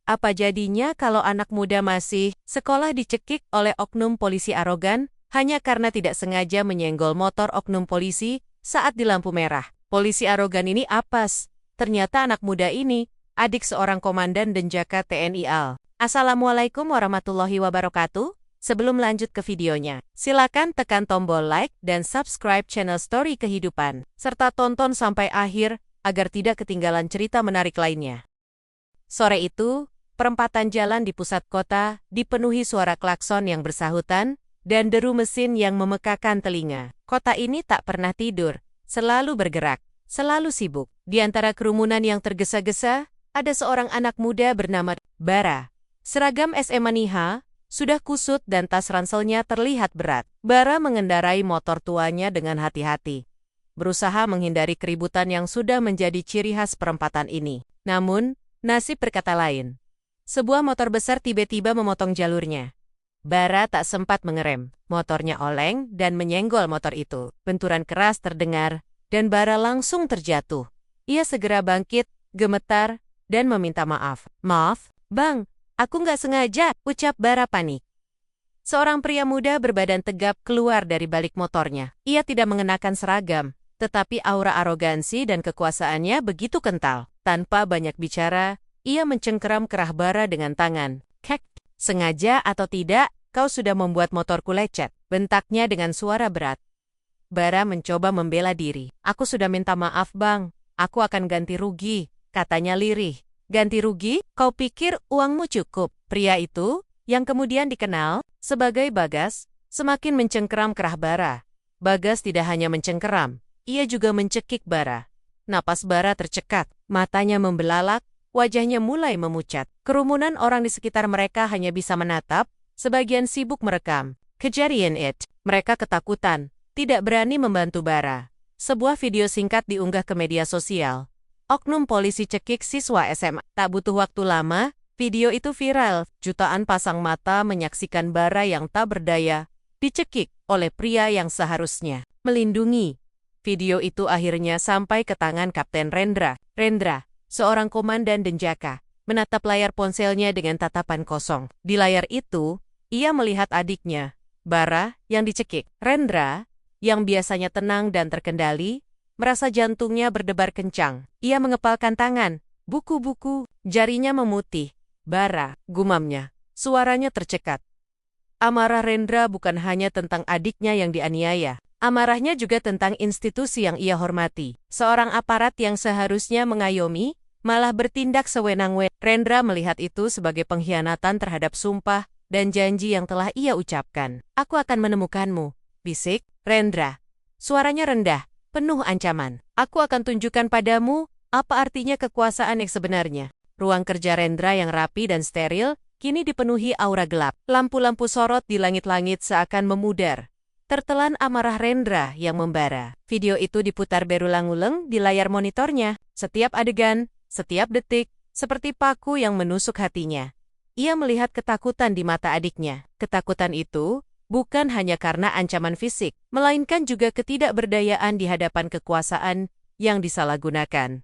Apa jadinya kalau anak muda masih sekolah dicekik oleh oknum polisi arogan hanya karena tidak sengaja menyenggol motor oknum polisi saat di lampu merah? Polisi arogan ini apes. Ternyata anak muda ini adik seorang komandan Denjaka TNI AL. Assalamualaikum warahmatullahi wabarakatuh. Sebelum lanjut ke videonya, silakan tekan tombol like dan subscribe channel Story Kehidupan, serta tonton sampai akhir agar tidak ketinggalan cerita menarik lainnya. Sore itu, perempatan jalan di pusat kota dipenuhi suara klakson yang bersahutan dan deru mesin yang memekakan telinga. Kota ini tak pernah tidur, selalu bergerak, selalu sibuk. Di antara kerumunan yang tergesa-gesa, ada seorang anak muda bernama Bara. Seragam SMA Niha sudah kusut dan tas ranselnya terlihat berat. Bara mengendarai motor tuanya dengan hati-hati, berusaha menghindari keributan yang sudah menjadi ciri khas perempatan ini. Namun, nasib berkata lain. Sebuah motor besar tiba-tiba memotong jalurnya. Bara tak sempat mengerem. Motornya oleng dan menyenggol motor itu. Benturan keras terdengar, dan Bara langsung terjatuh. Ia segera bangkit, gemetar, dan meminta maaf. "Maaf, Bang, aku nggak sengaja," ucap Bara panik. Seorang pria muda berbadan tegap keluar dari balik motornya. Ia tidak mengenakan seragam, tetapi aura arogansi dan kekuasaannya begitu kental. Tanpa banyak bicara, ia mencengkeram kerah Bara dengan tangan. "Kek, sengaja atau tidak, kau sudah membuat motorku lecet," bentaknya dengan suara berat. Bara mencoba membela diri. "Aku sudah minta maaf, Bang. Aku akan ganti rugi," katanya lirih. "Ganti rugi? Kau pikir uangmu cukup?" Pria itu, yang kemudian dikenal sebagai Bagas, semakin mencengkeram kerah Bara. Bagas tidak hanya mencengkeram, ia juga mencekik Bara. Napas Bara tercekat, matanya membelalak, wajahnya mulai memucat. Kerumunan orang di sekitar mereka hanya bisa menatap, sebagian sibuk merekam kejadian itu. Mereka ketakutan, tidak berani membantu Bara. Sebuah video singkat diunggah ke media sosial. Oknum polisi cekik siswa SMA. Tak butuh waktu lama, video itu viral. Jutaan pasang mata menyaksikan Bara yang tak berdaya dicekik oleh pria yang seharusnya melindungi. Video itu akhirnya sampai ke tangan Kapten Rendra. Rendra, seorang komandan Denjaka, menatap layar ponselnya dengan tatapan kosong. Di layar itu, ia melihat adiknya, Bara, yang dicekik. Rendra, yang biasanya tenang dan terkendali, merasa jantungnya berdebar kencang. Ia mengepalkan tangan, buku-buku, jarinya memutih. "Bara," gumamnya, suaranya tercekat. Amarah Rendra bukan hanya tentang adiknya yang dianiaya. Amarahnya juga tentang institusi yang ia hormati. Seorang aparat yang seharusnya mengayomi, malah bertindak sewenang-wenang. Rendra melihat itu sebagai pengkhianatan terhadap sumpah dan janji yang telah ia ucapkan. "Aku akan menemukanmu," bisik Rendra. Suaranya rendah, penuh ancaman. "Aku akan tunjukkan padamu apa artinya kekuasaan yang sebenarnya." Ruang kerja Rendra yang rapi dan steril kini dipenuhi aura gelap. Lampu-lampu sorot di langit-langit seakan memudar. Tertelan amarah Rendra yang membara. Video itu diputar berulang-ulang di layar monitornya. Setiap adegan, setiap detik, seperti paku yang menusuk hatinya. Ia melihat ketakutan di mata adiknya. Ketakutan itu bukan hanya karena ancaman fisik, melainkan juga ketidakberdayaan di hadapan kekuasaan yang disalahgunakan.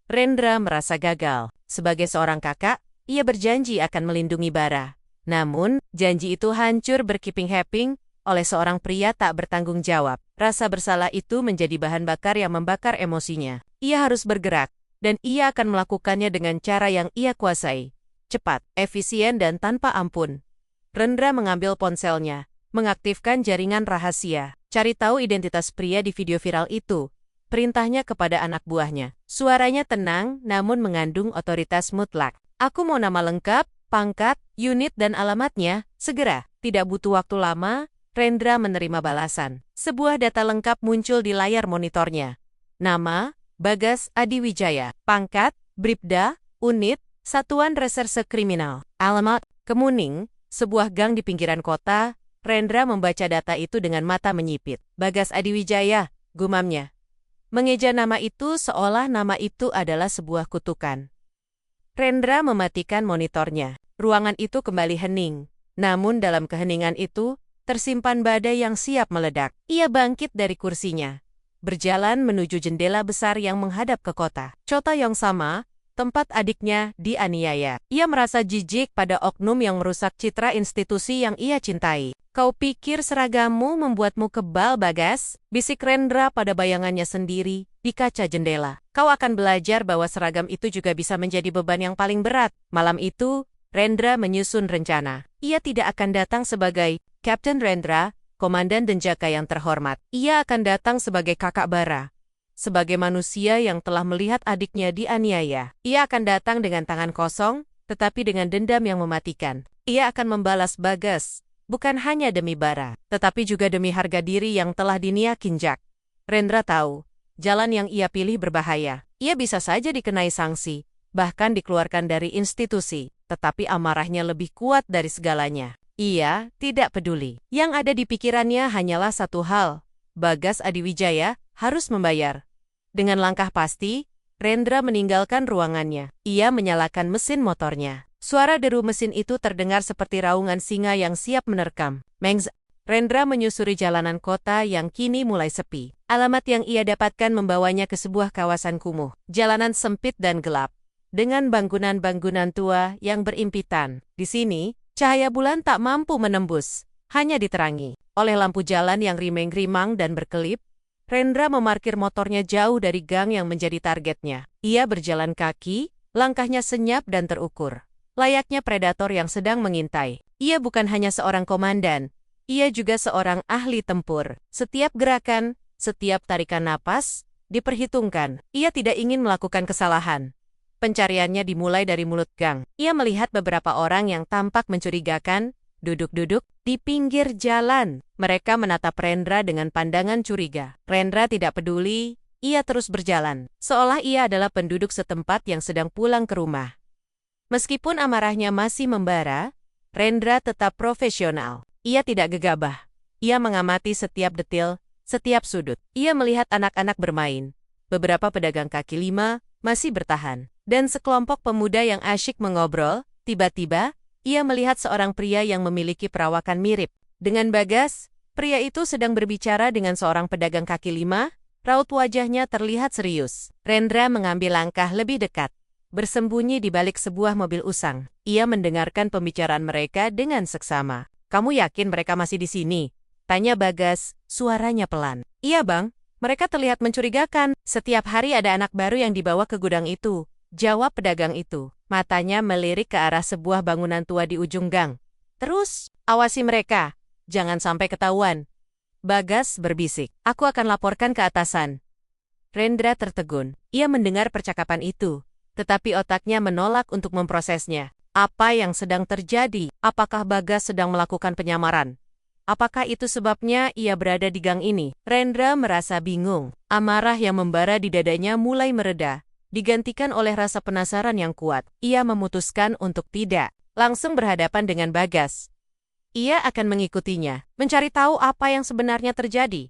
Rendra merasa gagal. Sebagai seorang kakak, ia berjanji akan melindungi Bara. Namun, janji itu hancur berkeping-keping oleh seorang pria tak bertanggung jawab. Rasa bersalah itu menjadi bahan bakar yang membakar emosinya. Ia harus bergerak, dan ia akan melakukannya dengan cara yang ia kuasai. Cepat, efisien, dan tanpa ampun. Rendra mengambil ponselnya, mengaktifkan jaringan rahasia. Cari tahu identitas pria di video viral itu. Perintahnya kepada anak buahnya. Suaranya tenang, namun mengandung otoritas mutlak. "Aku mau nama lengkap, pangkat, unit, dan alamatnya, segera." Tidak butuh waktu lama, Rendra menerima balasan. Sebuah data lengkap muncul di layar monitornya. Nama, Bagas Adiwijaya. Pangkat, Bribda, unit, Satuan Reserse Kriminal. Alamat, Kemuning, sebuah gang di pinggiran kota. Rendra membaca data itu dengan mata menyipit. "Bagas Adiwijaya," gumamnya. Mengeja nama itu seolah nama itu adalah sebuah kutukan. Rendra mematikan monitornya. Ruangan itu kembali hening. Namun dalam keheningan itu, tersimpan badai yang siap meledak. Ia bangkit dari kursinya, berjalan menuju jendela besar yang menghadap ke kota. Kota yang sama, tempat adiknya dianiaya. Ia merasa jijik pada oknum yang merusak citra institusi yang ia cintai. "Kau pikir seragammu membuatmu kebal, Bagas?" bisik Rendra pada bayangannya sendiri di kaca jendela. "Kau akan belajar bahwa seragam itu juga bisa menjadi beban yang paling berat." Malam itu, Rendra menyusun rencana. Ia tidak akan datang sebagai Kapten Rendra, Komandan Denjaka yang terhormat. Ia akan datang sebagai kakak bara. Sebagai manusia yang telah melihat adiknya dianiaya. Ia akan datang dengan tangan kosong, tetapi dengan dendam yang mematikan. Ia akan membalas Bagas, bukan hanya demi bara, tetapi juga demi harga diri yang telah diniakin Jack. Rendra tahu, jalan yang ia pilih berbahaya. Ia bisa saja dikenai sanksi, bahkan dikeluarkan dari institusi, tetapi amarahnya lebih kuat dari segalanya. Ia tidak peduli. Yang ada di pikirannya hanyalah satu hal, Bagas Adiwijaya harus membayar. Dengan langkah pasti, Rendra meninggalkan ruangannya. Ia menyalakan mesin motornya. Suara deru mesin itu terdengar seperti raungan singa yang siap menerkam. Mengs. Rendra menyusuri jalanan kota yang kini mulai sepi. Alamat yang ia dapatkan membawanya ke sebuah kawasan kumuh. Jalanan sempit dan gelap, dengan bangunan-bangunan tua yang berimpitan. Di sini, cahaya bulan tak mampu menembus, hanya diterangi oleh lampu jalan yang rimeng-rimang dan berkelip. Rendra memarkir motornya jauh dari gang yang menjadi targetnya. Ia berjalan kaki, langkahnya senyap dan terukur. Layaknya predator yang sedang mengintai. Ia bukan hanya seorang komandan, ia juga seorang ahli tempur. Setiap gerakan, setiap tarikan napas, diperhitungkan. Ia tidak ingin melakukan kesalahan. Pencariannya dimulai dari mulut gang. Ia melihat beberapa orang yang tampak mencurigakan, duduk-duduk di pinggir jalan. Mereka menatap Rendra dengan pandangan curiga. Rendra tidak peduli, ia terus berjalan, seolah ia adalah penduduk setempat yang sedang pulang ke rumah. Meskipun amarahnya masih membara, Rendra tetap profesional. Ia tidak gegabah. Ia mengamati setiap detil, setiap sudut. Ia melihat anak-anak bermain. Beberapa pedagang kaki lima masih bertahan. Dan sekelompok pemuda yang asyik mengobrol. Tiba-tiba, ia melihat seorang pria yang memiliki perawakan mirip dengan Bagas. Pria itu sedang berbicara dengan seorang pedagang kaki lima. Raut wajahnya terlihat serius. Rendra mengambil langkah lebih dekat, bersembunyi di balik sebuah mobil usang. Ia mendengarkan pembicaraan mereka dengan seksama. "Kamu yakin mereka masih di sini?" tanya Bagas, suaranya pelan. "Iya bang, mereka terlihat mencurigakan. Setiap hari ada anak baru yang dibawa ke gudang itu," jawab pedagang itu. Matanya melirik ke arah sebuah bangunan tua di ujung gang. "Terus, awasi mereka, jangan sampai ketahuan," Bagas berbisik. "Aku akan laporkan ke atasan." Rendra tertegun. Ia mendengar percakapan itu, tetapi otaknya menolak untuk memprosesnya. Apa yang sedang terjadi? Apakah Bagas sedang melakukan penyamaran? Apakah itu sebabnya ia berada di gang ini? Rendra merasa bingung. Amarah yang membara di dadanya mulai mereda, digantikan oleh rasa penasaran yang kuat. Ia memutuskan untuk tidak langsung berhadapan dengan Bagas. Ia akan mengikutinya, mencari tahu apa yang sebenarnya terjadi.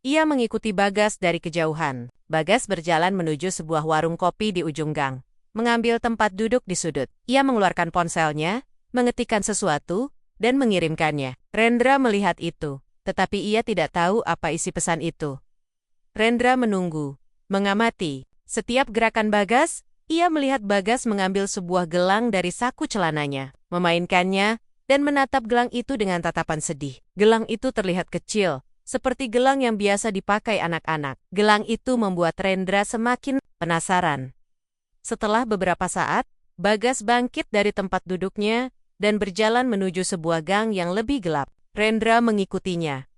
Ia mengikuti Bagas dari kejauhan. Bagas berjalan menuju sebuah warung kopi di ujung gang, mengambil tempat duduk di sudut. Ia mengeluarkan ponselnya, mengetikkan sesuatu, dan mengirimkannya. Rendra melihat itu, tetapi ia tidak tahu apa isi pesan itu. Rendra menunggu, mengamati. Setiap gerakan Bagas, ia melihat Bagas mengambil sebuah gelang dari saku celananya, memainkannya, dan menatap gelang itu dengan tatapan sedih. Gelang itu terlihat kecil, seperti gelang yang biasa dipakai anak-anak. Gelang itu membuat Rendra semakin penasaran. Setelah beberapa saat, Bagas bangkit dari tempat duduknya dan berjalan menuju sebuah gang yang lebih gelap. Rendra mengikutinya.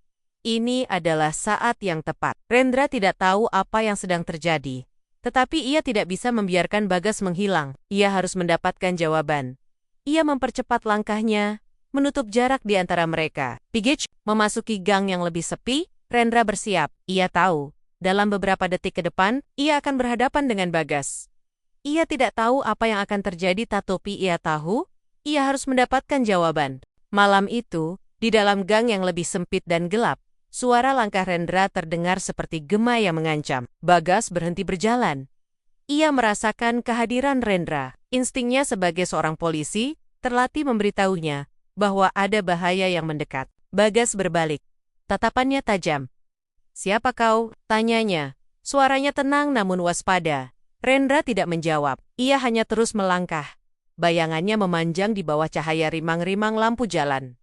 Ini adalah saat yang tepat. Rendra tidak tahu apa yang sedang terjadi, tetapi ia tidak bisa membiarkan Bagas menghilang. Ia harus mendapatkan jawaban. Ia mempercepat langkahnya, menutup jarak di antara mereka. Pigich memasuki gang yang lebih sepi. Rendra bersiap. Ia tahu, dalam beberapa detik ke depan, ia akan berhadapan dengan Bagas. Ia tidak tahu apa yang akan terjadi, tetapi ia tahu, ia harus mendapatkan jawaban. Malam itu, di dalam gang yang lebih sempit dan gelap, suara langkah Rendra terdengar seperti gema yang mengancam. Bagas berhenti berjalan. Ia merasakan kehadiran Rendra. Instingnya sebagai seorang polisi, terlatih memberitahunya bahwa ada bahaya yang mendekat. Bagas berbalik. Tatapannya tajam. "Siapa kau?" tanyanya. Suaranya tenang namun waspada. Rendra tidak menjawab. Ia hanya terus melangkah. Bayangannya memanjang di bawah cahaya rimang-rimang lampu jalan.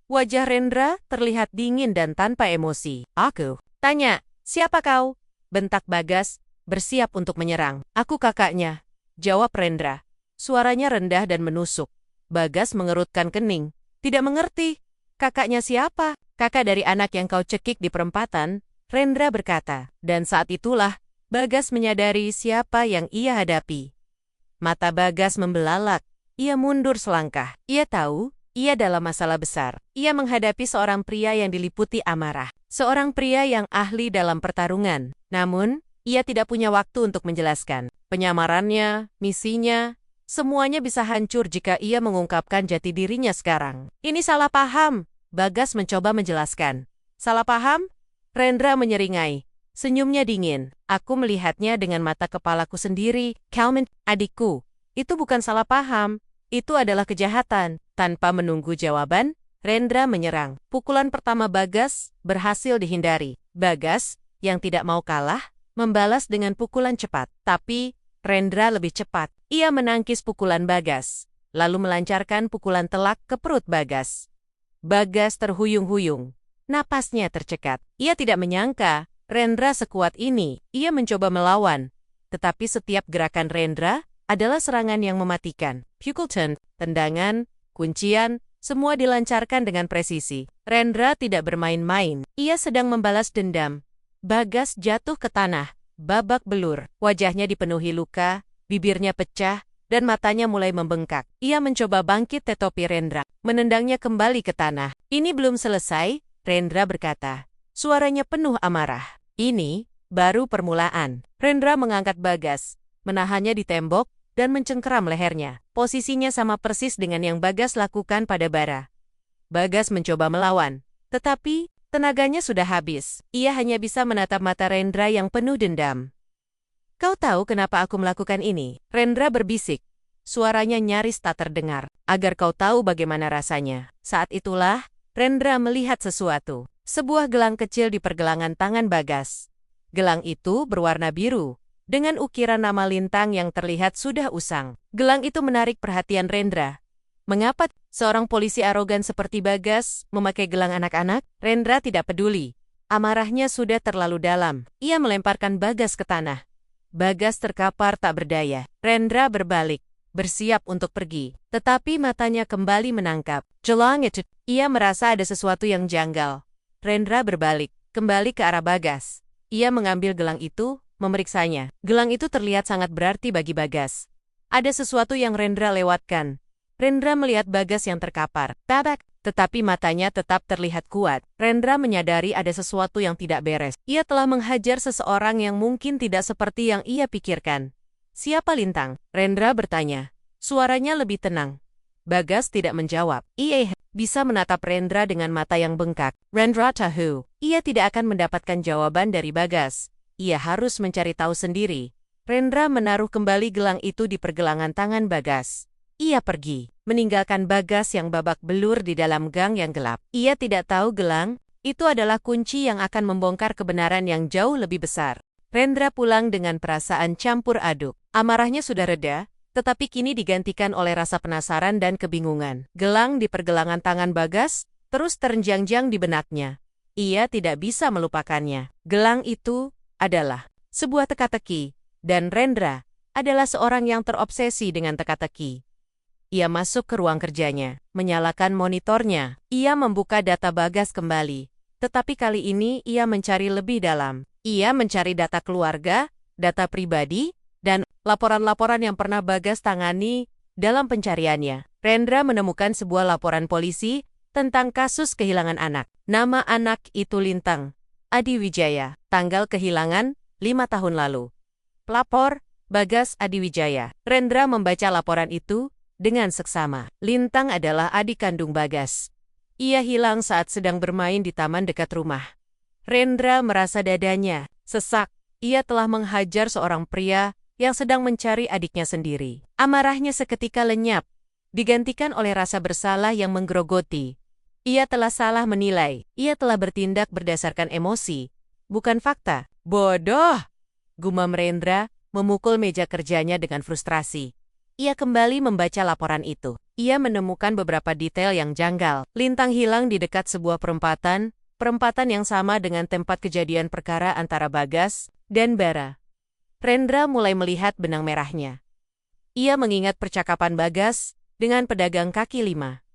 Wajah Rendra terlihat dingin dan tanpa emosi. Aku tanya, siapa kau? Bentak Bagas, bersiap untuk menyerang. Aku kakaknya, jawab Rendra. Suaranya rendah dan menusuk. Bagas mengerutkan kening. Tidak mengerti. Kakaknya siapa? Kakak dari anak yang kau cekik di perempatan, Rendra berkata. Dan saat itulah, Bagas menyadari siapa yang ia hadapi. Mata Bagas membelalak. Ia mundur selangkah. Ia tahu, ia dalam masalah besar. Ia menghadapi seorang pria yang diliputi amarah. Seorang pria yang ahli dalam pertarungan. Namun, ia tidak punya waktu untuk menjelaskan. Penyamarannya, misinya, semuanya bisa hancur jika ia mengungkapkan jati dirinya sekarang. Ini salah paham, Bagas mencoba menjelaskan. Salah paham? Rendra menyeringai. Senyumnya dingin. Aku melihatnya dengan mata kepalaku sendiri. Calvin, adikku. Itu bukan salah paham. Itu adalah kejahatan. Tanpa menunggu jawaban, Rendra menyerang. Pukulan pertama Bagas berhasil dihindari. Bagas, yang tidak mau kalah, membalas dengan pukulan cepat. Tapi, Rendra lebih cepat. Ia menangkis pukulan Bagas, lalu melancarkan pukulan telak ke perut Bagas. Bagas terhuyung-huyung. Napasnya tercekat. Ia tidak menyangka Rendra sekuat ini. Ia mencoba melawan. Tetapi setiap gerakan Rendra adalah serangan yang mematikan. Pukul turn, tendangan, kuncian, semua dilancarkan dengan presisi. Rendra tidak bermain-main. Ia sedang membalas dendam. Bagas jatuh ke tanah, babak belur. Wajahnya dipenuhi luka, bibirnya pecah, dan matanya mulai membengkak. Ia mencoba bangkit tetopi Rendra, menendangnya kembali ke tanah. Ini belum selesai, Rendra berkata. Suaranya penuh amarah. Ini baru permulaan. Rendra mengangkat Bagas, menahannya di tembok, dan mencengkeram lehernya. Posisinya sama persis dengan yang Bagas lakukan pada Bara. Bagas mencoba melawan, tetapi tenaganya sudah habis. Ia hanya bisa menatap mata Rendra yang penuh dendam. Kau tahu kenapa aku melakukan ini? Rendra berbisik. Suaranya nyaris tak terdengar. Agar kau tahu bagaimana rasanya. Saat itulah, Rendra melihat sesuatu. Sebuah gelang kecil di pergelangan tangan Bagas. Gelang itu berwarna biru, dengan ukiran nama lintang yang terlihat sudah usang. Gelang itu menarik perhatian Rendra. Mengapa seorang polisi arogan seperti Bagas memakai gelang anak-anak? Rendra tidak peduli. Amarahnya sudah terlalu dalam. Ia melemparkan Bagas ke tanah. Bagas terkapar tak berdaya. Rendra berbalik, bersiap untuk pergi. Tetapi matanya kembali menangkap. Gelang itu, ia merasa ada sesuatu yang janggal. Rendra berbalik, kembali ke arah Bagas. Ia mengambil gelang itu, memeriksanya. Gelang itu terlihat sangat berarti bagi Bagas. Ada sesuatu yang Rendra lewatkan. Rendra melihat Bagas yang terkapar. Babak, tetapi matanya tetap terlihat kuat. Rendra menyadari ada sesuatu yang tidak beres. Ia telah menghajar seseorang yang mungkin tidak seperti yang ia pikirkan. Siapa Lintang? Rendra bertanya. Suaranya lebih tenang. Bagas tidak menjawab. Ia bisa menatap Rendra dengan mata yang bengkak. Rendra tahu. Ia tidak akan mendapatkan jawaban dari Bagas. Ia harus mencari tahu sendiri. Rendra menaruh kembali gelang itu di pergelangan tangan Bagas. Ia pergi, meninggalkan Bagas yang babak belur di dalam gang yang gelap. Ia tidak tahu gelang itu adalah kunci yang akan membongkar kebenaran yang jauh lebih besar. Rendra pulang dengan perasaan campur aduk. Amarahnya sudah reda, tetapi kini digantikan oleh rasa penasaran dan kebingungan. Gelang di pergelangan tangan Bagas terus ternjang-jang di benaknya. Ia tidak bisa melupakannya. Gelang itu adalah sebuah teka-teki, dan Rendra adalah seorang yang terobsesi dengan teka-teki. Ia masuk ke ruang kerjanya, menyalakan monitornya. Ia membuka data Bagas kembali, tetapi kali ini ia mencari lebih dalam. Ia mencari data keluarga, data pribadi, dan laporan-laporan yang pernah Bagas tangani dalam pencariannya. Rendra menemukan sebuah laporan polisi tentang kasus kehilangan anak. Nama anak itu Lintang Adi Wijaya. Tanggal kehilangan 5 tahun lalu. Pelapor, Bagas Adi Wijaya. Rendra membaca laporan itu dengan seksama. Lintang adalah adik kandung Bagas. Ia hilang saat sedang bermain di taman dekat rumah. Rendra merasa dadanya sesak. Ia telah menghajar seorang pria yang sedang mencari adiknya sendiri. Amarahnya seketika lenyap, digantikan oleh rasa bersalah yang menggerogoti. Ia telah salah menilai. Ia telah bertindak berdasarkan emosi, bukan fakta. Bodoh! Gumam Rendra, memukul meja kerjanya dengan frustrasi. Ia kembali membaca laporan itu. Ia menemukan beberapa detail yang janggal. Lintang hilang di dekat sebuah perempatan yang sama dengan tempat kejadian perkara antara Bagas dan Bara. Rendra mulai melihat benang merahnya. Ia mengingat percakapan Bagas dengan pedagang kaki lima.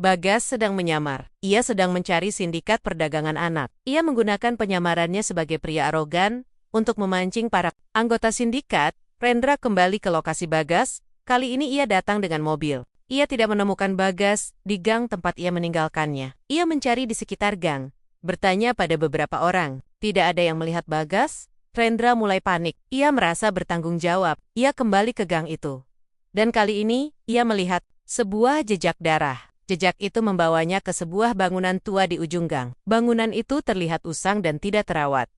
Bagas sedang menyamar. Ia sedang mencari sindikat perdagangan anak. Ia menggunakan penyamarannya sebagai pria arogan untuk memancing para anggota sindikat. Rendra kembali ke lokasi Bagas. Kali ini ia datang dengan mobil. Ia tidak menemukan Bagas di gang tempat ia meninggalkannya. Ia mencari di sekitar gang. Bertanya pada beberapa orang. Tidak ada yang melihat Bagas. Rendra mulai panik. Ia merasa bertanggung jawab. Ia kembali ke gang itu. Dan kali ini, ia melihat sebuah jejak darah. Jejak itu membawanya ke sebuah bangunan tua di ujung gang. Bangunan itu terlihat usang dan tidak terawat.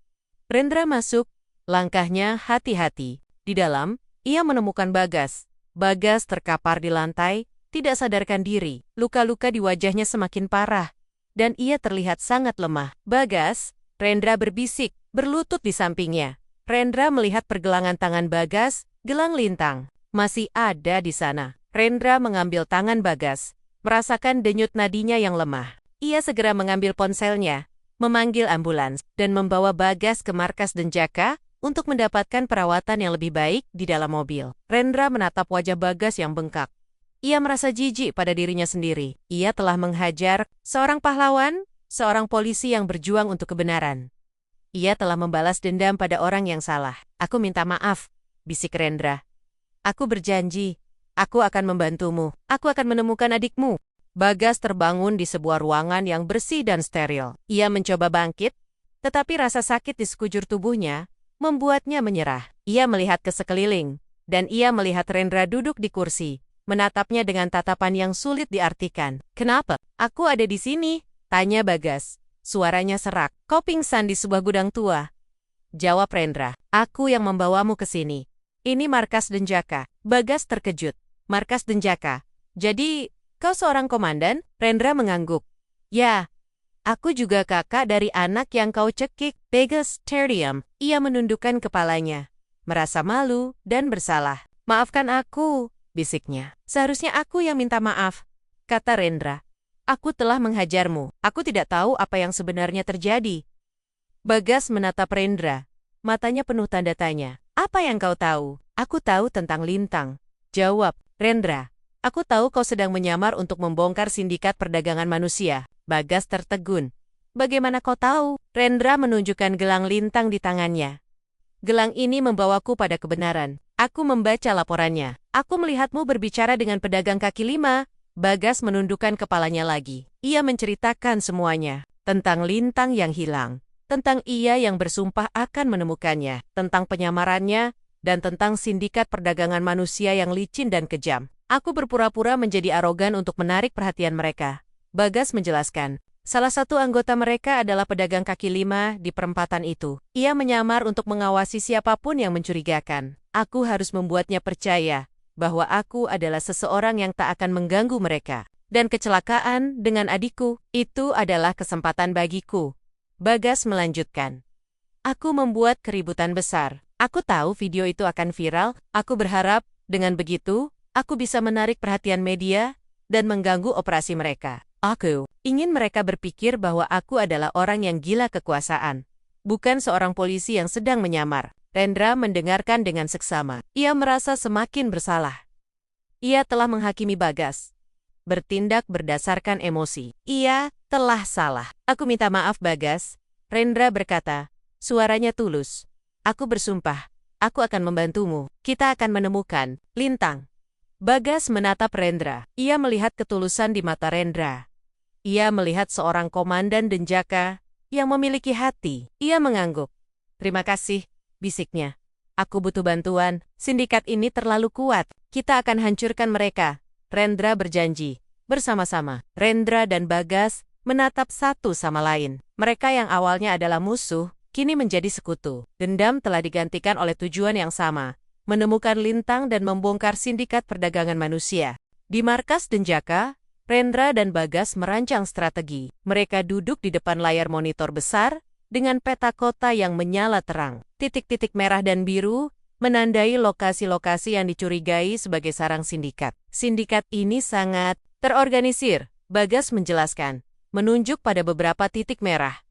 Rendra masuk. Langkahnya hati-hati. Di dalam, ia menemukan Bagas. Bagas terkapar di lantai, tidak sadarkan diri. Luka-luka di wajahnya semakin parah. Dan ia terlihat sangat lemah. Bagas, Rendra berbisik, berlutut di sampingnya. Rendra melihat pergelangan tangan Bagas, gelang lintang. Masih ada di sana. Rendra mengambil tangan Bagas, merasakan denyut nadinya yang lemah. Ia segera mengambil ponselnya, memanggil ambulans, dan membawa Bagas ke markas Denjaka untuk mendapatkan perawatan yang lebih baik di dalam mobil. Rendra menatap wajah Bagas yang bengkak. Ia merasa jijik pada dirinya sendiri. Ia telah menghajar seorang pahlawan, seorang polisi yang berjuang untuk kebenaran. Ia telah membalas dendam pada orang yang salah. Aku minta maaf, bisik Rendra. Aku berjanji, aku akan membantumu. Aku akan menemukan adikmu. Bagas terbangun di sebuah ruangan yang bersih dan steril. Ia mencoba bangkit, tetapi rasa sakit di sekujur tubuhnya membuatnya menyerah. Ia melihat ke sekeliling, dan ia melihat Rendra duduk di kursi, menatapnya dengan tatapan yang sulit diartikan. Kenapa? Aku ada di sini, tanya Bagas. Suaranya serak. Kau pingsan di sebuah gudang tua. Jawab Rendra. Aku yang membawamu ke sini. Ini markas Denjaka. Bagas terkejut. Markas Denjaka. Jadi, kau seorang komandan? Rendra mengangguk. Ya, aku juga kakak dari anak yang kau cekik. Bagas terdiam. Ia menundukkan kepalanya, merasa malu dan bersalah. Maafkan aku, bisiknya. Seharusnya aku yang minta maaf, kata Rendra. Aku telah menghajarmu. Aku tidak tahu apa yang sebenarnya terjadi. Bagas menatap Rendra. Matanya penuh tanda tanya. Apa yang kau tahu? Aku tahu tentang Lintang. Jawab Rendra. Aku tahu kau sedang menyamar untuk membongkar sindikat perdagangan manusia. Bagas tertegun. Bagaimana kau tahu? Rendra menunjukkan gelang lintang di tangannya. Gelang ini membawaku pada kebenaran. Aku membaca laporannya. Aku melihatmu berbicara dengan pedagang kaki lima. Bagas menundukkan kepalanya lagi. Ia menceritakan semuanya. Tentang lintang yang hilang. Tentang ia yang bersumpah akan menemukannya. Tentang penyamarannya. Dan tentang sindikat perdagangan manusia yang licin dan kejam. Aku berpura-pura menjadi arogan untuk menarik perhatian mereka. Bagas menjelaskan. Salah satu anggota mereka adalah pedagang kaki lima di perempatan itu. Ia menyamar untuk mengawasi siapapun yang mencurigakan. Aku harus membuatnya percaya bahwa aku adalah seseorang yang tak akan mengganggu mereka. Dan kecelakaan dengan adikku, itu adalah kesempatan bagiku. Bagas melanjutkan. Aku membuat keributan besar. Aku tahu video itu akan viral. Aku berharap, dengan begitu, aku bisa menarik perhatian media dan mengganggu operasi mereka. Aku ingin mereka berpikir bahwa aku adalah orang yang gila kekuasaan, bukan seorang polisi yang sedang menyamar. Rendra mendengarkan dengan seksama. Ia merasa semakin bersalah. Ia telah menghakimi Bagas. Bertindak berdasarkan emosi. Ia telah salah. Aku minta maaf Bagas. Rendra berkata, suaranya tulus. Aku bersumpah, aku akan membantumu. Kita akan menemukan Lintang. Bagas menatap Rendra. Ia melihat ketulusan di mata Rendra. Ia melihat seorang komandan Denjaka yang memiliki hati. Ia mengangguk. Terima kasih, bisiknya. Aku butuh bantuan. Sindikat ini terlalu kuat. Kita akan hancurkan mereka. Rendra berjanji. Bersama-sama, Rendra dan Bagas menatap satu sama lain. Mereka yang awalnya adalah musuh, kini menjadi sekutu. Dendam telah digantikan oleh tujuan yang sama, menemukan Lintang dan membongkar sindikat perdagangan manusia. Di markas Denjaka, Rendra dan Bagas merancang strategi. Mereka duduk di depan layar monitor besar, dengan peta kota yang menyala terang. Titik-titik merah dan biru menandai lokasi-lokasi yang dicurigai sebagai sarang sindikat. Sindikat ini sangat terorganisir, Bagas menjelaskan, menunjuk pada beberapa titik merah.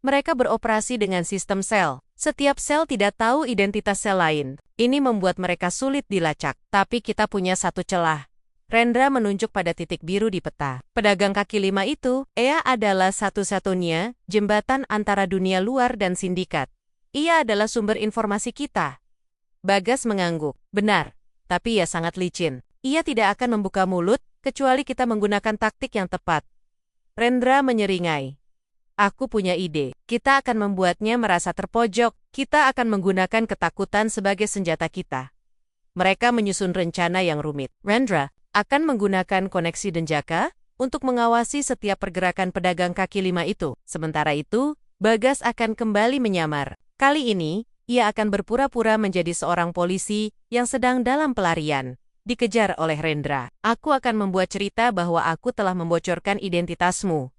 Mereka beroperasi dengan sistem sel. Setiap sel tidak tahu identitas sel lain. Ini membuat mereka sulit dilacak. Tapi kita punya satu celah. Rendra menunjuk pada titik biru di peta. Pedagang kaki lima itu, ia adalah satu-satunya jembatan antara dunia luar dan sindikat. Ia adalah sumber informasi kita. Bagas mengangguk. Benar, tapi ia sangat licin. Ia tidak akan membuka mulut, kecuali kita menggunakan taktik yang tepat. Rendra menyeringai. Aku punya ide. Kita akan membuatnya merasa terpojok. Kita akan menggunakan ketakutan sebagai senjata kita. Mereka menyusun rencana yang rumit. Rendra akan menggunakan koneksi Denjaka untuk mengawasi setiap pergerakan pedagang kaki lima itu. Sementara itu, Bagas akan kembali menyamar. Kali ini, ia akan berpura-pura menjadi seorang polisi yang sedang dalam pelarian, dikejar oleh Rendra. Aku akan membuat cerita bahwa aku telah membocorkan identitasmu.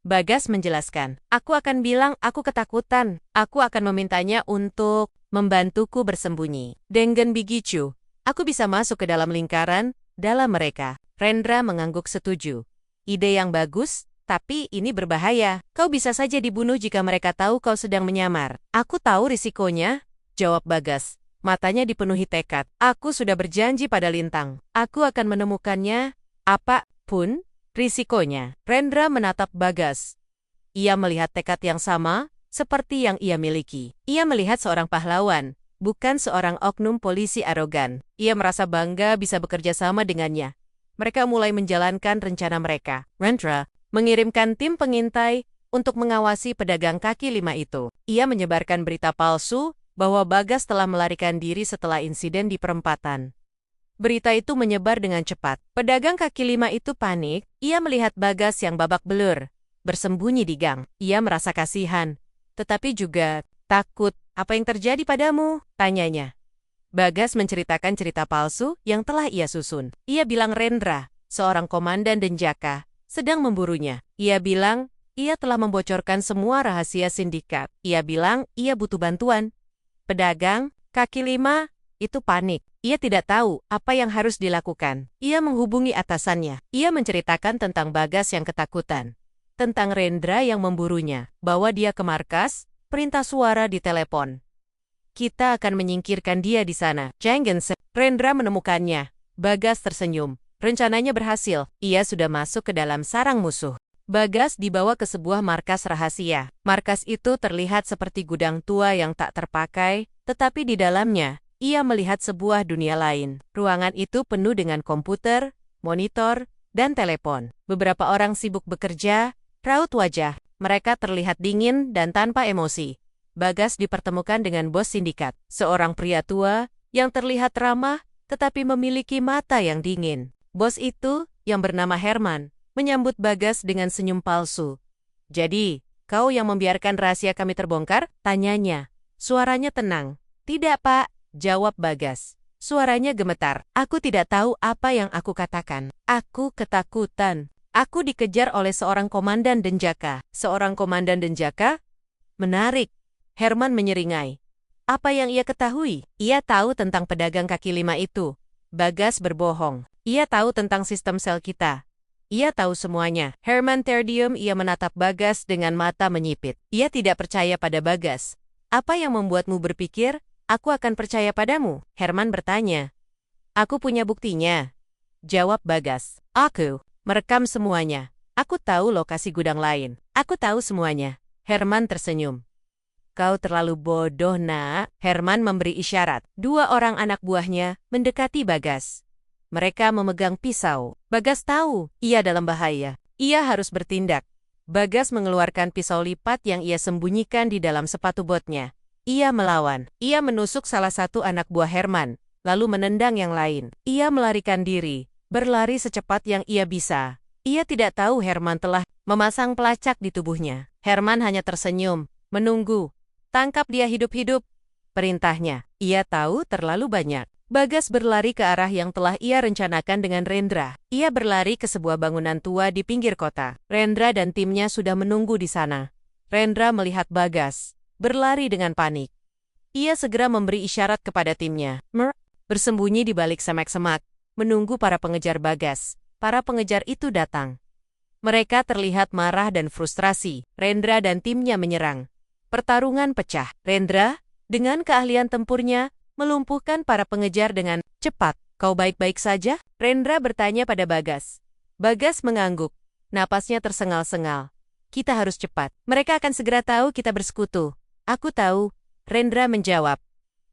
Bagas menjelaskan, aku akan bilang aku ketakutan. Aku akan memintanya untuk membantuku bersembunyi. Dengan begitu, aku bisa masuk ke dalam lingkaran, dalam mereka. Rendra mengangguk setuju. Ide yang bagus, tapi ini berbahaya. Kau bisa saja dibunuh jika mereka tahu kau sedang menyamar. Aku tahu risikonya, jawab Bagas. Matanya dipenuhi tekad. Aku sudah berjanji pada Lintang. Aku akan menemukannya, apapun risikonya. Rendra menatap Bagas. Ia melihat tekad yang sama, seperti yang ia miliki. Ia melihat seorang pahlawan, bukan seorang oknum polisi arogan. Ia merasa bangga bisa bekerja sama dengannya. Mereka mulai menjalankan rencana mereka. Rendra mengirimkan tim pengintai untuk mengawasi pedagang kaki lima itu. Ia menyebarkan berita palsu bahwa Bagas telah melarikan diri setelah insiden di perempatan. Berita itu menyebar dengan cepat. Pedagang kaki lima itu panik. Ia melihat Bagas yang babak belur, bersembunyi di gang. Ia merasa kasihan, tetapi juga takut. Apa yang terjadi padamu? Tanyanya. Bagas menceritakan cerita palsu yang telah ia susun. Ia bilang Rendra, seorang komandan Denjaka, sedang memburunya. Ia bilang, ia telah membocorkan semua rahasia sindikat. Ia bilang, ia butuh bantuan. Pedagang kaki lima itu panik. Ia tidak tahu apa yang harus dilakukan. Ia menghubungi atasannya. Ia menceritakan tentang Bagas yang ketakutan. Tentang Rendra yang memburunya. Bawa dia ke markas, perintah suara di telepon. Kita akan menyingkirkan dia di sana. Rendra menemukannya. Bagas tersenyum. Rencananya berhasil. Ia sudah masuk ke dalam sarang musuh. Bagas dibawa ke sebuah markas rahasia. Markas itu terlihat seperti gudang tua yang tak terpakai, tetapi di dalamnya, ia melihat sebuah dunia lain. Ruangan itu penuh dengan komputer, monitor, dan telepon. Beberapa orang sibuk bekerja, raut wajah. Mereka terlihat dingin dan tanpa emosi. Bagas dipertemukan dengan bos sindikat, seorang pria tua yang terlihat ramah tetapi memiliki mata yang dingin. Bos itu, yang bernama Herman, menyambut Bagas dengan senyum palsu. Jadi, kau yang membiarkan rahasia kami terbongkar? Tanyanya. Suaranya tenang. Tidak, Pak. Jawab Bagas. Suaranya gemetar. Aku tidak tahu apa yang aku katakan. Aku ketakutan. Aku dikejar oleh seorang komandan Denjaka. Seorang komandan Denjaka? Menarik. Herman menyeringai. Apa yang ia ketahui? Ia tahu tentang pedagang kaki lima itu. Bagas berbohong. Ia tahu tentang sistem sel kita. Ia tahu semuanya. Herman terdiam. Ia menatap Bagas dengan mata menyipit. Ia tidak percaya pada Bagas. Apa yang membuatmu berpikir, aku akan percaya padamu? Herman bertanya. Aku punya buktinya. Jawab Bagas. Aku merekam semuanya. Aku tahu lokasi gudang lain. Aku tahu semuanya. Herman tersenyum. Kau terlalu bodoh, nak. Herman memberi isyarat. Dua orang anak buahnya mendekati Bagas. Mereka memegang pisau. Bagas tahu ia dalam bahaya. Ia harus bertindak. Bagas mengeluarkan pisau lipat yang ia sembunyikan di dalam sepatu botnya. Ia melawan. Ia menusuk salah satu anak buah Herman, lalu menendang yang lain. Ia melarikan diri, berlari secepat yang ia bisa. Ia tidak tahu Herman telah memasang pelacak di tubuhnya. Herman hanya tersenyum, menunggu. Tangkap dia hidup-hidup. Perintahnya. Ia tahu terlalu banyak. Bagas berlari ke arah yang telah ia rencanakan dengan Rendra. Ia berlari ke sebuah bangunan tua di pinggir kota. Rendra dan timnya sudah menunggu di sana. Rendra melihat Bagas berlari dengan panik. Ia segera memberi isyarat kepada timnya. Bersembunyi di balik semak-semak, menunggu para pengejar Bagas. Para pengejar itu datang. Mereka terlihat marah dan frustrasi. Rendra dan timnya menyerang. Pertarungan pecah. Rendra, dengan keahlian tempurnya, melumpuhkan para pengejar dengan cepat. Kau baik-baik saja? Rendra bertanya pada Bagas. Bagas mengangguk. Napasnya tersengal-sengal. Kita harus cepat. Mereka akan segera tahu kita bersekutu. Aku tahu. Rendra menjawab.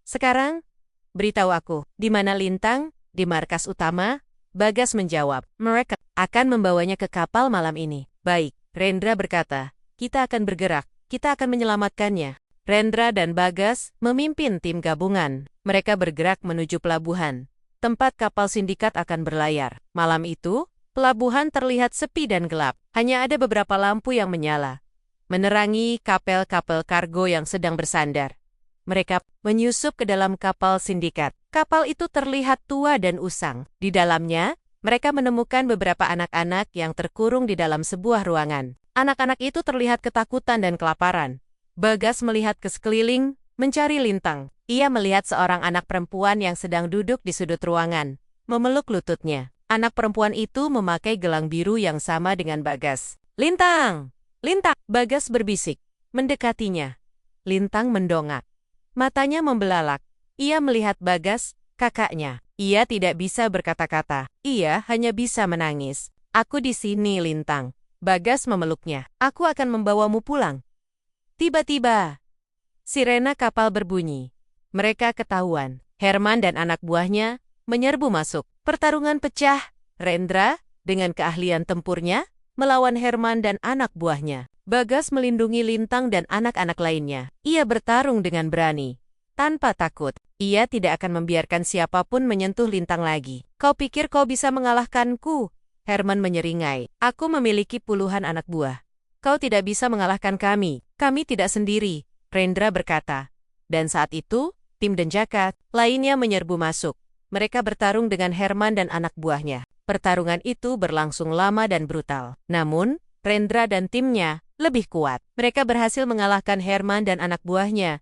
Sekarang, beritahu aku, di mana Lintang? Di markas utama? Bagas menjawab. Mereka akan membawanya ke kapal malam ini. Baik, Rendra berkata. Kita akan bergerak. Kita akan menyelamatkannya. Rendra dan Bagas memimpin tim gabungan. Mereka bergerak menuju pelabuhan, tempat kapal sindikat akan berlayar. Malam itu, pelabuhan terlihat sepi dan gelap. Hanya ada beberapa lampu yang menyala, menerangi kapal-kapal kargo yang sedang bersandar. Mereka menyusup ke dalam kapal sindikat. Kapal itu terlihat tua dan usang. Di dalamnya, mereka menemukan beberapa anak-anak yang terkurung di dalam sebuah ruangan. Anak-anak itu terlihat ketakutan dan kelaparan. Bagas melihat ke sekeliling, mencari Lintang. Ia melihat seorang anak perempuan yang sedang duduk di sudut ruangan, memeluk lututnya. Anak perempuan itu memakai gelang biru yang sama dengan Bagas. Lintang! Lintang! Bagas berbisik, mendekatinya. Lintang mendongak. Matanya membelalak. Ia melihat Bagas, kakaknya. Ia tidak bisa berkata-kata. Ia hanya bisa menangis. Aku di sini, Lintang. Bagas memeluknya. Aku akan membawamu pulang. Tiba-tiba, sirena kapal berbunyi. Mereka ketahuan. Herman dan anak buahnya menyerbu masuk. Pertarungan pecah. Rendra, dengan keahlian tempurnya, melawan Herman dan anak buahnya. Bagas melindungi Lintang dan anak-anak lainnya. Ia bertarung dengan berani. Tanpa takut, ia tidak akan membiarkan siapapun menyentuh Lintang lagi. Kau pikir kau bisa mengalahkanku? Herman menyeringai. Aku memiliki puluhan anak buah. Kau tidak bisa mengalahkan kami. Kami tidak sendiri, Rendra berkata. Dan saat itu, tim Denjaka lainnya menyerbu masuk. Mereka bertarung dengan Herman dan anak buahnya. Pertarungan itu berlangsung lama dan brutal. Namun, Rendra dan timnya lebih kuat. Mereka berhasil mengalahkan Herman dan anak buahnya.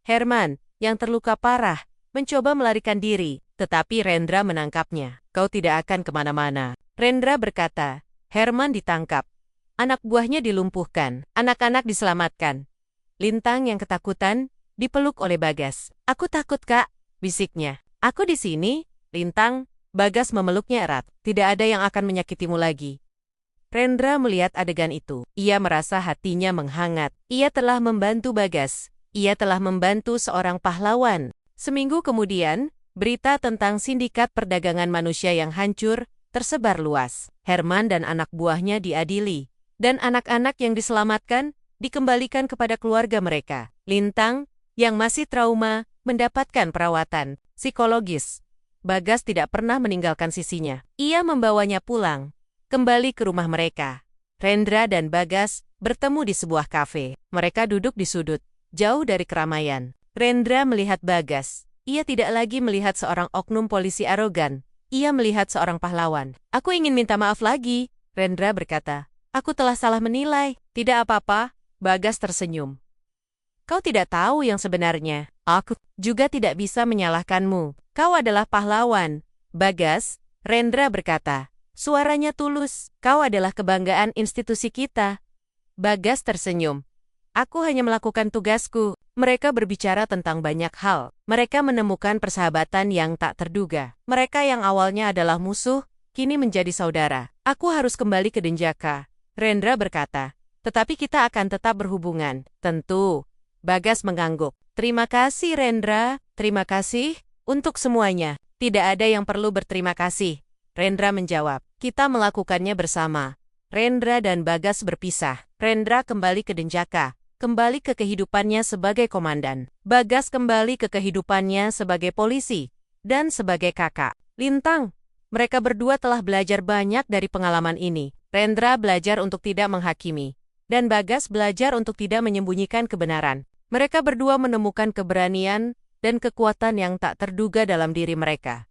Herman, yang terluka parah, mencoba melarikan diri, tetapi Rendra menangkapnya. Kau tidak akan kemana-mana. Rendra berkata. Herman ditangkap. Anak buahnya dilumpuhkan. Anak-anak diselamatkan. Lintang yang ketakutan dipeluk oleh Bagas. Aku takut, Kak, bisiknya. Aku di sini, Lintang. Bagas memeluknya erat. Tidak ada yang akan menyakitimu lagi. Rendra melihat adegan itu. Ia merasa hatinya menghangat. Ia telah membantu Bagas. Ia telah membantu seorang pahlawan. Seminggu kemudian, berita tentang sindikat perdagangan manusia yang hancur tersebar luas. Herman dan anak buahnya diadili. Dan anak-anak yang diselamatkan dikembalikan kepada keluarga mereka. Lintang, yang masih trauma, mendapatkan perawatan psikologis. Bagas tidak pernah meninggalkan sisinya. Ia membawanya pulang, kembali ke rumah mereka. Rendra dan Bagas bertemu di sebuah kafe. Mereka duduk di sudut, jauh dari keramaian. Rendra melihat Bagas. Ia tidak lagi melihat seorang oknum polisi arogan. Ia melihat seorang pahlawan. Aku ingin minta maaf lagi, Rendra berkata. Aku telah salah menilai. Tidak apa-apa, Bagas tersenyum. Kau tidak tahu yang sebenarnya. Aku juga tidak bisa menyalahkanmu. Kau adalah pahlawan. Bagas, Rendra berkata. Suaranya tulus. Kau adalah kebanggaan institusi kita. Bagas tersenyum. Aku hanya melakukan tugasku. Mereka berbicara tentang banyak hal. Mereka menemukan persahabatan yang tak terduga. Mereka yang awalnya adalah musuh, kini menjadi saudara. Aku harus kembali ke Denjaka. Rendra berkata. Tetapi kita akan tetap berhubungan. Tentu. Bagas mengangguk. Terima kasih, Rendra. Terima kasih untuk semuanya. Tidak ada yang perlu berterima kasih. Rendra menjawab. Kita melakukannya bersama. Rendra dan Bagas berpisah. Rendra kembali ke Denjaka. Kembali ke kehidupannya sebagai komandan. Bagas kembali ke kehidupannya sebagai polisi. Dan sebagai kakak. Lintang. Mereka berdua telah belajar banyak dari pengalaman ini. Rendra belajar untuk tidak menghakimi. Dan Bagas belajar untuk tidak menyembunyikan kebenaran. Mereka berdua menemukan keberanian dan kekuatan yang tak terduga dalam diri mereka.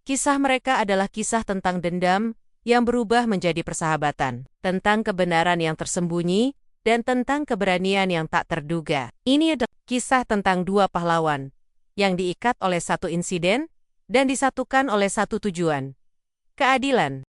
Kisah mereka adalah kisah tentang dendam yang berubah menjadi persahabatan. Tentang kebenaran yang tersembunyi dan tentang keberanian yang tak terduga. Ini adalah kisah tentang dua pahlawan yang diikat oleh satu insiden dan disatukan oleh satu tujuan: keadilan.